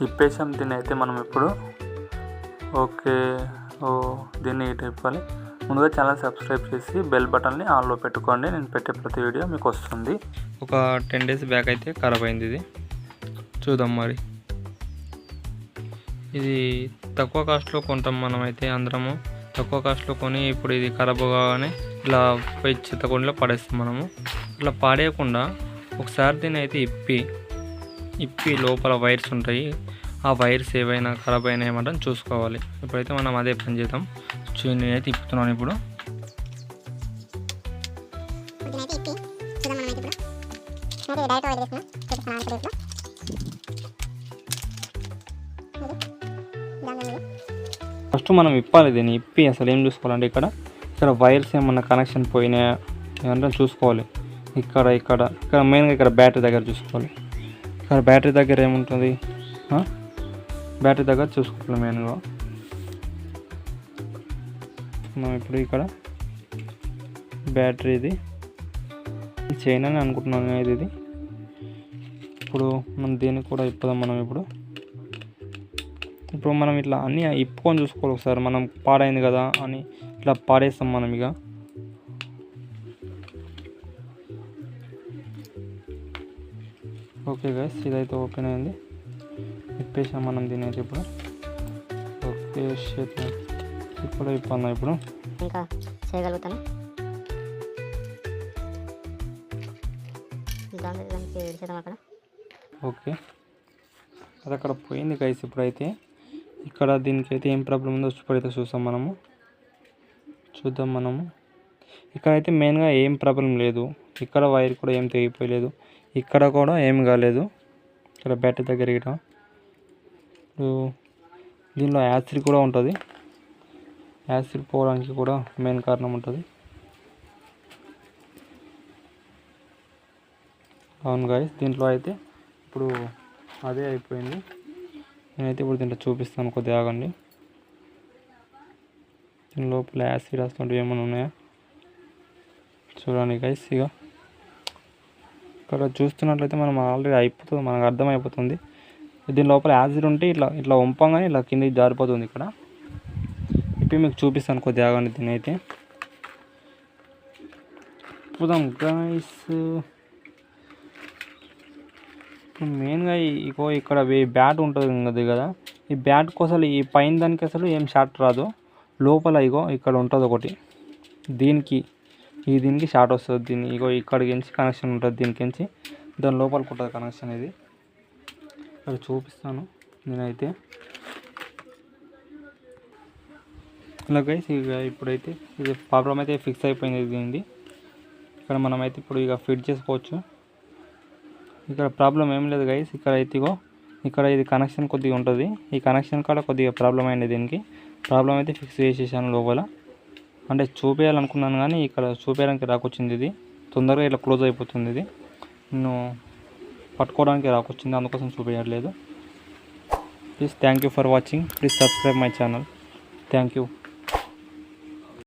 ఇప్పేసాం. దీన్ని అయితే మనం ఇప్పుడు ఓకే దీన్ని ఇటు ఇప్పాలి. ముందుగా ఛానల్ సబ్స్క్రైబ్ చేసి బెల్ బటన్ని ఆన్లో పెట్టుకోండి. నేను పెట్టే ప్రతి వీడియో మీకు వస్తుంది. ఒక 10 days బ్యాక్ అయితే ఖరాబ్ అయింది. ఇది చూద్దాం మరి. ఇది తక్కువ కాస్ట్లో కొంటాం మనమైతే అందరము. తక్కువ కాస్ట్లో కొని ఇప్పుడు ఇది ఖరాబ్ కాగానే ఇలా పోయి చెత్తకొండలో పడేస్తాం మనము. ఇట్లా పాడేయకుండా ఒకసారి దీన్ని అయితే ఇప్పి లోపల వైర్స్ ఉంటాయి. ఆ వైర్స్ ఏవైనా ఖరాబ్ అయినా ఏమంటే చూసుకోవాలి. ఇప్పుడైతే మనం అదే పని చేద్దాం. నేనైతే ఇప్పుతున్నాను ఇప్పుడు. ఫస్ట్ మనం ఇప్పాలి. దీన్ని ఇప్పి అసలు ఏం చూసుకోవాలంటే ఇక్కడ వైర్స్ ఏమన్నా కనెక్షన్ పోయినాయా ఏమంటే చూసుకోవాలి. ఇక్కడ మెయిన్గా ఇక్కడ బ్యాటరీ దగ్గర చూసుకోవాలి. ఇక్కడ బ్యాటరీ దగ్గర ఏముంటుంది, బ్యాటరీ దగ్గర చూసుకోవాలి మెయిన్గా. మనం ఇప్పుడు ఇక్కడ బ్యాటరీ ఇది చైన్ అని అనుకుంటున్నాను ఇది. ఇప్పుడు మనం దీన్ని కూడా ఇప్పుదాం. మనం ఇప్పుడు మనం ఇట్లా అన్నీ ఇప్పుకొని చూసుకోవాలి ఒకసారి. మనం పాడైంది కదా అని ఇట్లా పాడేస్తాం మనం. ఇక ఓకే గైస్, ఇదైతే ఓపెన్ అయింది. ఇప్పేసాం మనం దీని అయితే ఇప్పుడు. ఓకే ఇప్పుడు ఇప్పన్నా ఇప్పుడు ఇంకా చేయగలుగుతాను. అక్కడ ఓకే అది అక్కడ పోయింది గైస్. ఇప్పుడైతే ఇక్కడ దీనికైతే ఏం ప్రాబ్లం ఉందో ఇప్పుడైతే చూద్దాం మనము. ఇక్కడైతే మెయిన్గా ఏం ప్రాబ్లం లేదు. ఇక్కడ వైర్ కూడా ఏం తెగిపోయలేదు. ఇక్కడ కూడా ఏం కాలేదు. ఇక్కడ బ్యాటరీ దగ్గర ఇక్కడ దీనిలో యాసిడ్ కూడా ఉంటుంది. యాసిడ్ పోవడానికి కూడా మెయిన్ కారణం ఉంటుంది. అవును గైస్, దీంట్లో అయితే ఇప్పుడు అదే అయిపోయింది. నేనైతే ఇప్పుడు దీంట్లో చూపిస్తాను, కొద్దిగా ఆగండి. దీని లోపల యాసిడ్ వస్తుంటే ఏమైనా ఉన్నాయా చూడండి గైస్. ఇక ఇక్కడ చూస్తున్నట్లయితే మనం ఆల్రెడీ అయిపోతుంది, మనకు అర్థమైపోతుంది. దీని లోపల యాసిడ్ ఉంటే ఇట్లా వంపంగానే ఇలా కిందకి జారిపోతుంది. ఇక్కడ ఇప్పుడు మీకు చూపిస్తాను, కొద్దిగా ఆగండి. దీన్ని అయితే చూద్దాం గైస్. మెయిన్గా ఇక్కడ బ్యాట్ ఉంటుంది కదా, ఈ బ్యాట్కి అసలు ఈ పైన దానికి అసలు ఏం షార్ట్ రాదు. లోపల ఇక్కడ ఉంటుంది ఒకటి, దీనికి షార్ట్ వస్తుంది. దీన్ని ఇక్కడికించి కనెక్షన్ ఉంటుంది. దీనికించి దాని లోపలికి ఉంటుంది కనెక్షన్. ఇది ఇక్కడ చూపిస్తాను నేనైతే. ఇలా గైస్ ఇప్పుడైతే ఇది ప్రాబ్లం అయితే ఫిక్స్ అయిపోయింది దీనిది. ఇక్కడ మనమైతే ఇప్పుడు ఫిట్ చేసుకోవచ్చు. ఇక్కడ ప్రాబ్లం ఏం లేదు గైస్. ఇక్కడ ఇది కనెక్షన్ కొద్దిగా ఉంటుంది. ఈ కనెక్షన్ కాడ కొద్దిగా ప్రాబ్లం అయింది. దీనికి ప్రాబ్లం అయితే ఫిక్స్ చేసేసాను లోపల. అంటే చూపించాలనుకున్నాను కానీ ఇక్కడ చూపించడానికి రాకొచ్చింది. ఇది తొందరగా ఇట్లా క్లోజ్ అయిపోతుంది. ఇది నేను పట్టుకోవడానికి రాకొచ్చింది, అందుకోసం చూపించట్లేదు. Please thank you for watching. Please subscribe my channel. Thank you.